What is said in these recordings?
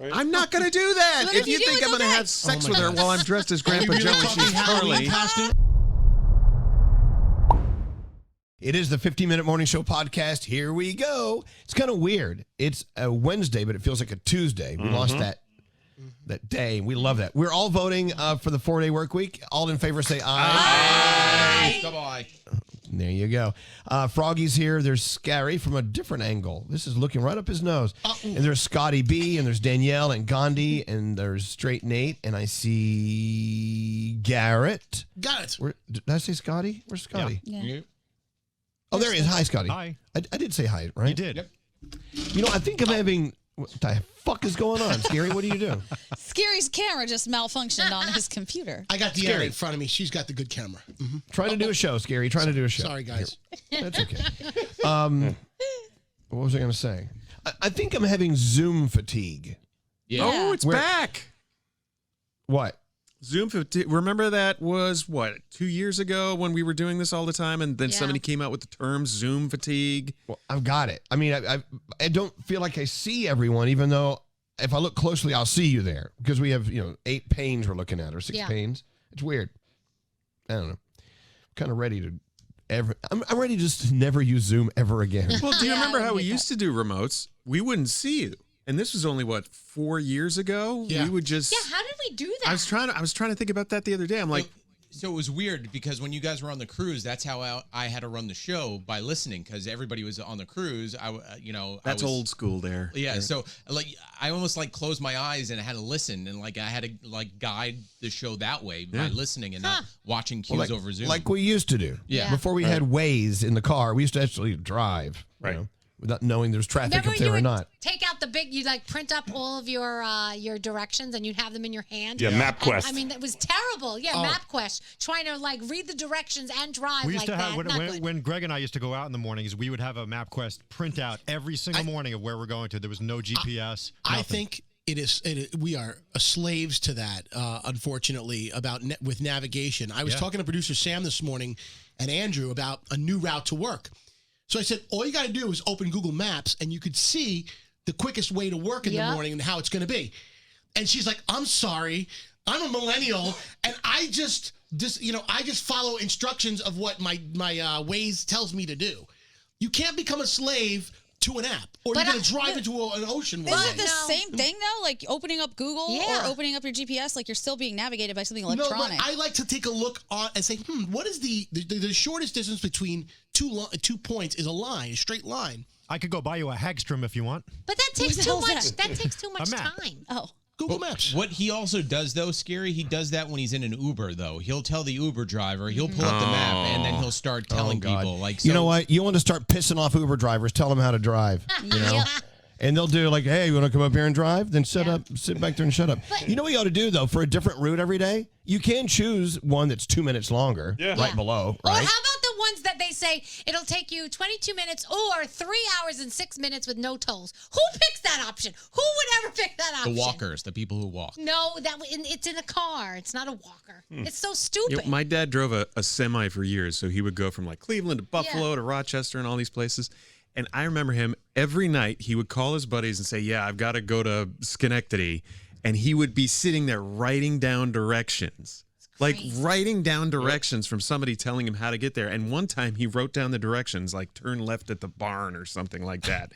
Right? I'm not going to do that. What If if you you do, think it's I'm going to okay. have sex with her while I'm dressed as Grandpa Joe and she's Charlie. It is the 50-Minute Morning Show podcast. Here we go. It's kind of weird. It's a Wednesday, but it feels like a Tuesday. We lost that day. We love that. We're all voting for the 4-day work week. All in favor say aye. Come on. There you go. Froggy's here. There's Scary from a different angle. This is looking right up his nose. And there's Scotty B, and there's Danielle and Gandhi, and there's Straight Nate, and I see Garrett. Got it. Did I say Scotty? Where's Scotty? Yeah. Oh, there he is. Hi, Scotty. Hi. I did say hi, right? You did. Yep. You know, I think I'm having... What the fuck is going on? Scary, what do you do? Scary's camera just malfunctioned on his computer. I got Deanna in front of me. She's got the good camera. Mm-hmm. Trying to do a show, Scary. Trying to do a show. Sorry, guys. Here. That's okay. What was I going to say? I think I'm having Zoom fatigue. Yeah. Oh, it's back. What? Zoom 50. Remember that was, 2 years ago when we were doing this all the time and then somebody came out with the term Zoom fatigue? Well, I've got it. I mean, I don't feel like I see everyone, even though if I look closely, I'll see you there because we have, 8 panes we're looking at or 6 panes. It's weird. I don't know. I'm kind of ready to I'm ready to just never use Zoom ever again. Well, do you remember how we used to do remotes? We wouldn't see you. And this was only 4 years ago. Yeah. We would just. Yeah, how did we do that? I was trying to think about that the other day. I'm like, So it was weird because when you guys were on the cruise, that's how I had to run the show by listening because everybody was on the cruise. that's old school there. Yeah, so I almost closed my eyes and I had to listen and I had to guide the show that way by listening and not watching cues over Zoom. Like we used to do. Yeah. Before we had Waze in the car, we used to actually drive. Right. Without knowing there's traffic up there or not. Take out the big, you print up all of your directions and you'd have them in your hand. Yeah, MapQuest. I mean, that was terrible. Yeah, MapQuest. Trying to read the directions and drive We used to have, that. when Greg and I used to go out in the mornings, we would have a MapQuest printout every single morning of where we're going to. There was no GPS. I think we are slaves to that, unfortunately, with navigation. I was talking to producer Sam this morning and Andrew about a new route to work. So I said, all you got to do is open Google Maps and you could see the quickest way to work in the morning and how it's going to be. And she's like, I'm sorry, I'm a millennial and I just follow instructions of what my Waze tells me to do. You can't become a slave to an app or you're going to drive into an ocean one day. Isn't it the same thing, though? Like opening up Google or opening up your GPS, you're still being navigated by something electronic. No, but I like to take a look on and say, what is the shortest distance between two points is a straight line. I could go buy you a Hagstrom if you want. But that takes too much. That takes too much map. time. Oh. Google Maps. What he also does, though, Scary, he does that when he's in an Uber, though. He'll tell the Uber driver, he'll pull up the map, and then he'll start telling people. You know what? You want to start pissing off Uber drivers, tell them how to drive. And they'll do hey, you want to come up here and drive? Then sit back there and shut up. You know what you ought to do, though, for a different route every day? You can choose one that's 2 minutes longer, right below, Or right? how about the ones that they say it'll take you 22 minutes or 3 hours and 6 minutes with no tolls? Who picks that option? Who would ever pick that option? The walkers, the people who walk. No, it's in a car. It's not a walker. It's so stupid. My dad drove a semi for years, so he would go from Cleveland to Buffalo to Rochester and all these places. And I remember him every night, he would call his buddies and say, yeah, I've got to go to Schenectady. And he would be sitting there writing down directions. Writing down directions from somebody telling him how to get there. And one time he wrote down the directions, turn left at the barn or something like that.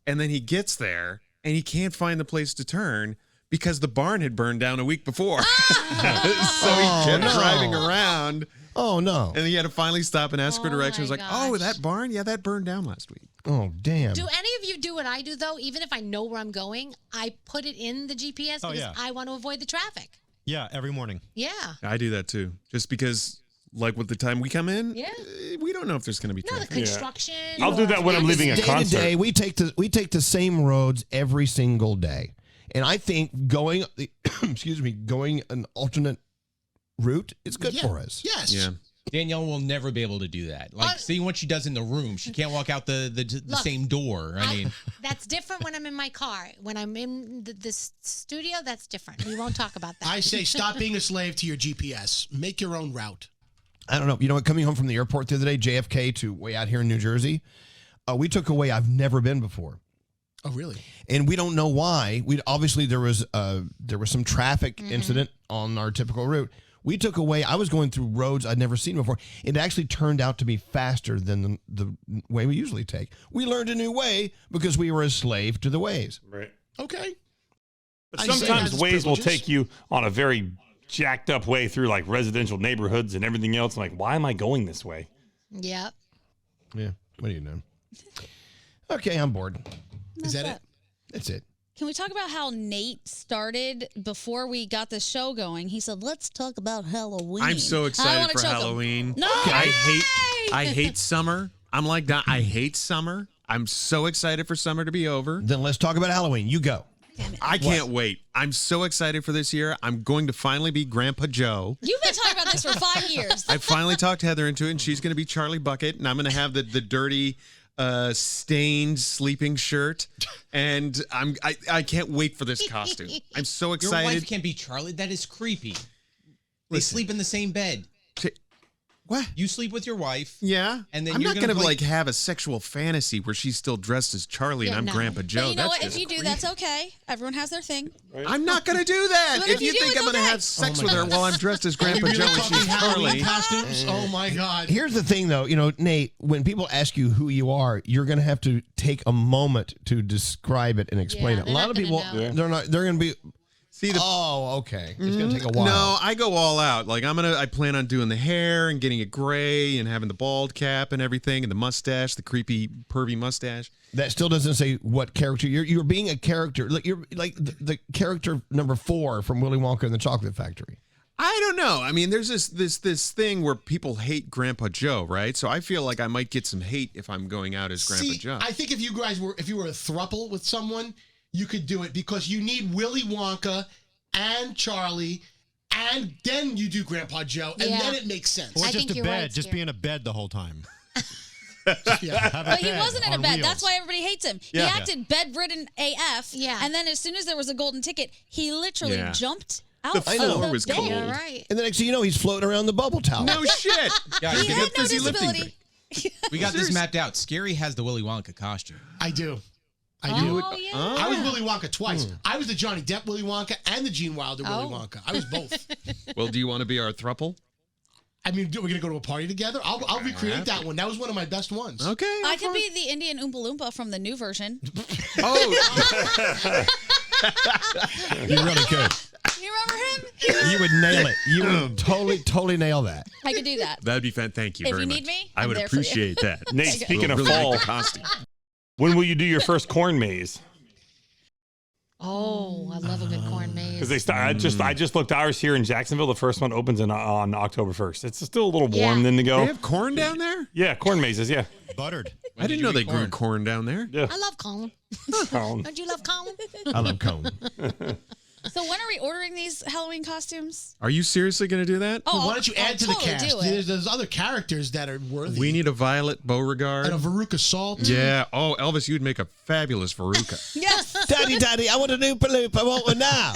And then he gets there and he can't find the place to turn because the barn had burned down a week before. So he kept driving around. Oh, no. And he had to finally stop and ask for directions. my gosh. That barn? Yeah, that burned down last week. Oh, damn. Do any of you do what I do, though? Even if I know where I'm going, I put it in the GPS because I want to avoid the traffic. Yeah, every morning. Yeah. I do that too. Just because, with the time we come in, we don't know if there's going to be No, the traffic. construction. I'll do that when I'm leaving a Day to concert. day, we take the same roads every single day. And I think going an alternate route is good for us. Yes. Yeah. Danielle will never be able to do that. Seeing what she does in the room, she can't walk out the same door. I mean, that's different when I'm in my car. When I'm in the studio, that's different. We won't talk about that. I say stop being a slave to your GPS. Make your own route. I don't know. You know what? Coming home from the airport the other day, JFK to way out here in New Jersey, we took a way I've never been before. Oh, really? And we don't know why. Obviously there was some traffic incident on our typical route. We took away. I was going through roads I'd never seen before. It actually turned out to be faster than the way we usually take. We learned a new way because we were a slave to the ways. Right. Okay. But sometimes ways will take you on a very jacked up way through like residential neighborhoods and everything else. I'm like, why am I going this way? Yep. Yeah. What do you know? Okay, I'm bored. Is that it? That's it. Can we talk about how Nate started before we got the show going? He said, "Let's talk about Halloween." I'm so excited for Halloween. No, I hate summer. I'm like that. I hate summer. I'm so excited for summer to be over. Then let's talk about Halloween. You go. I can't wait. I'm so excited for this year. I'm going to finally be Grandpa Joe. You've been talking about this for 5 years. I finally talked Heather into it, and she's going to be Charlie Bucket, and I'm going to have the dirty, stained sleeping shirt, and I can't wait for this costume. I'm so excited. Your wife can't be Charlie. That is creepy. They sleep in the same bed. What? You sleep with your wife. Yeah. And then I'm you're not going to play- have a sexual fantasy where she's still dressed as Charlie and I'm Grandpa Joe. But you know That's what? If just you do, that's okay. Everyone has their thing. Right. I'm not going to do that. But if you do, think I'm going to have sex with her while I'm dressed as Grandpa Joe and she's Charlie. Costumes? Oh, my God. Here's the thing, though. You know, Nate, when people ask you who you are, you're going to have to take a moment to describe it and explain it. A lot of people, they're going to be... oh, okay. It's going to take a while. No, I go all out. Like I plan on doing the hair and getting it gray and having the bald cap and everything and the mustache, the creepy, pervy mustache. That still doesn't say what character you're being a character. Like you're like the character number 4 from Willy Wonka and the Chocolate Factory. I don't know. I mean, there's this thing where people hate Grandpa Joe, right? So I feel like I might get some hate if I'm going out as Grandpa Joe. I think if you were a throuple with someone, you could do it because you need Willy Wonka and Charlie, and then you do Grandpa Joe, and then it makes sense. Or just a bed, just be in a bed the whole time. But he wasn't in a bed. That's why everybody hates him. Yeah. He acted bedridden AF. Yeah. And then as soon as there was a golden ticket, he literally jumped out The floor of was the cold. bed. Right. And the next thing you know, he's floating around the bubble towel. No shit. Guys, He had no disability. we got this mapped out. Scary has the Willy Wonka costume. I do. I do. Oh, yeah. I was Willy Wonka twice. I was the Johnny Depp Willy Wonka and the Gene Wilder Willy Wonka. I was both. Well, do you want to be our thruple? I mean, we're going to go to a party together? I'll recreate that one. That was one of my best ones. Okay. I could be the Indian Oompa Loompa from the new version. Oh. You really could. You remember him? You would nail it. You would totally nail that. I could do that. That'd be fantastic. Thank you If very you much. need me, I I'm would there for you. appreciate that. Nate, speaking of Really like fall, the costume. when will you do your first corn maze? Oh, I love a good corn maze. Because they start. I just looked ours here in Jacksonville. The first one opens on October 1st. It's still a little warm then to go. They have corn down there? Yeah, corn mazes. Yeah, Buttered. I didn't know they grew corn down there. yeah. I love cone. Corn. Don't you love cone? I love cone. So when are we ordering these Halloween costumes? Are you seriously going to do that? Oh, Why don't you add I'll to the totally cast? do it. There's other characters that are worthy. We need a Violet Beauregard. And a Veruca Salt. Yeah. Oh, Elvis, you'd make a fabulous Veruca. Yes. Daddy, I want an Oompa Loompa. I want one now.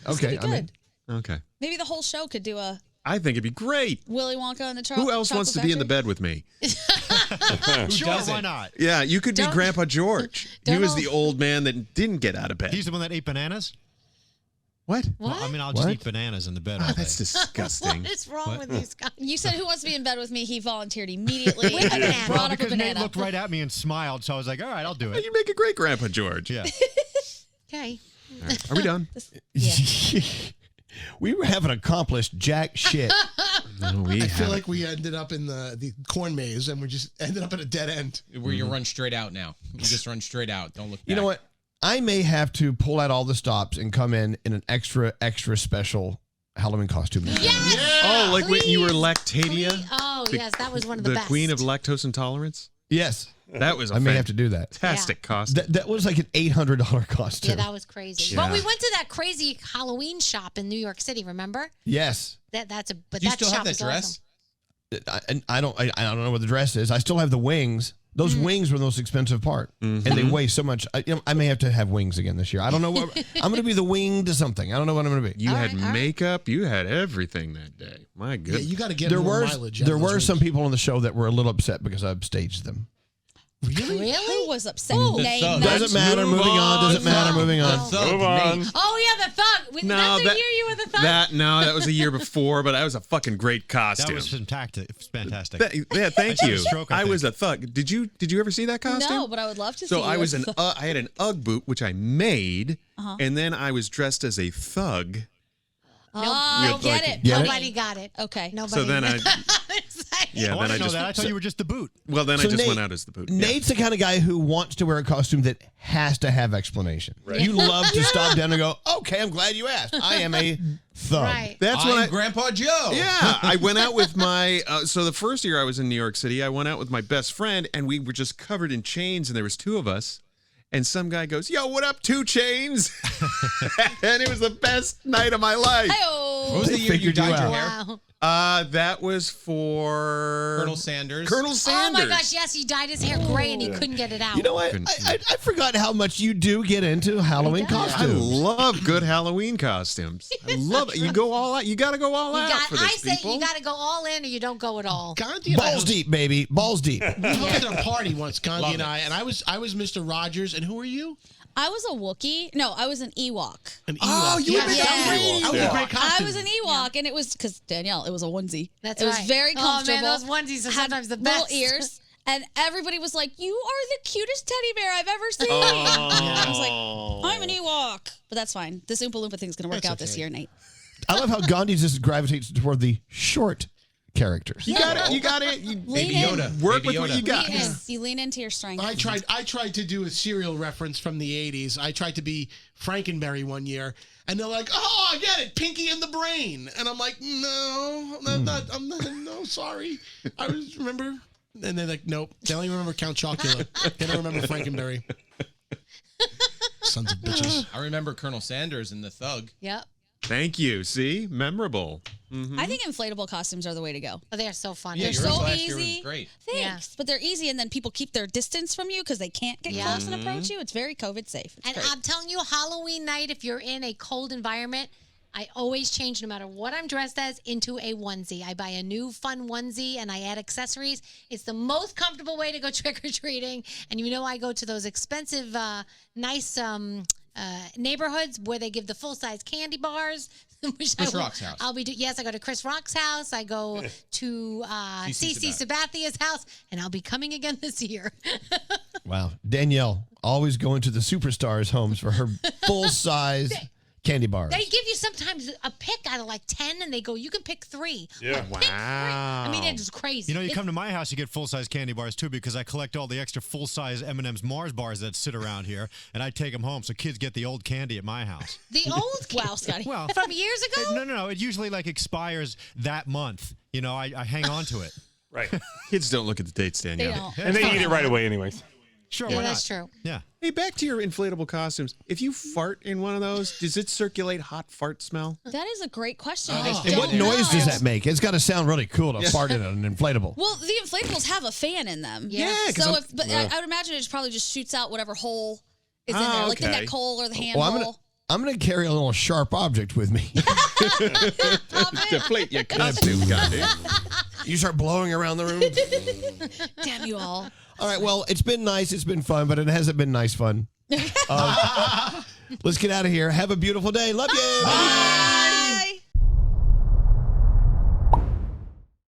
Okay, Be good. Okay. Maybe the whole show could do a I think it'd be great. Willy Wonka and the Chocolate. Who else wants to be in the bed with me? Sure, doesn't? why not? Yeah, you could be Don't- Grandpa George. He was Don't- the old man that didn't get out of bed. He's the one that ate bananas? What? What? Well, I mean, I'll just What? eat bananas in the bed all Oh, day. that's disgusting. What is wrong with these guys? You said who wants to be in bed with me? He voluntered immediately. With a banana. Brought Well, up a because Nate banana. looked right at me and smiled, so I was like, all right, I'll do it. You make a great Grandpa George. Yeah. Okay. All right. Are we done? We haven't accomplished jack shit. No, we I feel haven't. like we ended up in the corn maze and we just ended up at a dead end. Where you run straight out now. You just run straight out. Don't look back. You know what? I may have to pull out all the stops and come in an extra special Halloween costume. Yes. Oh, like when you were Please. Lactadia? Oh, The- yes, that was one of the The best. queen of lactose intolerance? Yes. That was a I may have to do that. fantastic costume. That was like an $800 costume. Yeah, that was crazy. Yeah. But we went to that crazy Halloween shop in New York City. Remember? Yes. But Do you that still shop have that is dress? awesome. I don't know what the dress is. I still have the wings. Those wings were the most expensive part, and they weigh so much. I may have to have wings again this year. I don't know what I'm going to be. The wing to something. I don't know what I'm going to be. You All had right, all right. makeup. You had everything that day. My Yeah, goodness. you got to get There more were mileage. out there of were those some rings. people on the show that were a little upset because I upstaged them. Really? Who was upset? The Name thug. them. Doesn't matter. Moving on. Doesn't matter. Moving on. The thug, Move on. Nate. Oh, yeah, the thug. Was that the year you were the thug? That was a year before, but I was a fucking great costume. That was fantastic. Fantastic. Yeah, thank I you. took a stroke, I I think. was a thug. Did you ever see that costume? No, but I would love to see. So I you was as I had an UGG boot which I made, Uh-huh. and then I was dressed as a thug. Oh, I With, get like, it. Get it? Nobody got it. Okay. Nobody. So then I Yeah, then I know just that. I thought you were just the boot. well then So I just Nate- went out as the boot. Nate's the kind of guy who wants to wear a costume that has to have explanation. You love to stop down and go, okay, I'm glad you asked. I am a thug. Right. That's when I'm Grandpa Joe. Yeah, I went out with my. So the first year I was in New York City, I went out with my best friend, and we were just covered in chains, and there was two of us. And some guy goes, "Yo, what up, 2 Chainz?" And it was the best night of my life. What was the year you figured you dyed your out. hair? Wow. That was for Colonel Sanders. Colonel Oh Sanders. my gosh, yes, he dyed his hair gray and he couldn't get it out. You know what? I forgot how much you do get into Halloween I costumes. love good Halloween costumes. I love it. You go all out. You got to go all out for I this, say people. you got to go all in or you don't go at all. Gandhi and I Balls deep, baby. Balls deep. We hosted a party once, Gandhi Love and it. I was Mr. Rogers, and who are you? I was a Wookiee. No, I was an Ewok. An Ewok. Oh, you Yes, were that was Ewok. that was a great I costume. was an Ewok, and it was because Danielle. It was a onesie. That's it right. was very comfortable. Oh man, those onesies are had sometimes the little best. ears, and everybody was like, "You are the cutest teddy bear I've ever seen." Oh. I was like, "I'm an Ewok," but that's fine. This Oompa Loompa thing's gonna work That's out this okay. year, Nate. I love how Gandhi just gravitates toward the short characters. You got it. You got it. You Lean Baby in. Yoda. work Baby with what Yoda. you got. Lean in. You lean into your strength. I tried to do a cereal reference from the 80s. I tried to be Frankenberry one year, and they're like, "Oh, I get it, Pinky and the Brain," and I'm like, "No, I'm not. No, sorry. I was remember." And they're like, "Nope, they only remember Count Chocula. They don't remember Frankenberry." Sons of bitches. I remember Colonel Sanders and the thug. Yep. Thank you. See, memorable. I think inflatable costumes are the way to go. Oh, they're so fun. Yeah, They're yours so last year was easy. great. Thanks, but they're easy, and then people keep their distance from you because they can't get Yeah. close and approach you. It's very COVID safe. It's And great. I'm telling you, Halloween night, if you're in a cold environment, I always change, no matter what I'm dressed as, into a onesie. I buy a new fun onesie and I add accessories. It's the most comfortable way to go trick-or-treating. And you know I go to those expensive, nice neighborhoods where they give the full-size candy bars. Which Chris Rock's house. Yes, I go to Chris Rock's house. I go to CC Sabathia's house. And I'll be coming again this year. Wow. Danielle, always going to the superstars' homes for her full-size candy bars. They give you sometimes a pick out of like 10 and they go, you can pick 3. Yeah. Like, pick 3. I mean, it's crazy. You know, you come to my house, you get full-size candy bars, too, because I collect all the extra full-size M&M's Mars bars that sit around here, and I take them home, so kids get the old candy at my house. The old Wow, Scotty. Well, from years ago? no. It usually, like, expires that month. You know, I hang on to it. Right. Kids don't look at the dates, They Danielle. don't. And they eat it right away, anyways. Sure, Yeah, why that's not? true. Yeah. Hey, back to your inflatable costumes. If you fart in one of those, does it circulate hot fart smell? That is a great question. Oh, I and And don't what noise know. does that make? It's got to sound really cool to fart in an inflatable. Well, the inflatables have a fan in them. Yeah. 'cause So, I'm- I would imagine it just probably just shoots out whatever hole is in there, like the okay. neck hole or the hand Well, hole. I'm gonna carry a little sharp object with me. Deflate your costume, Gandhi. You start blowing around the room. Damn you all. All right. Well, it's been nice. It's been fun, but it hasn't been nice fun. Let's get out of here. Have a beautiful day. Love you. Bye.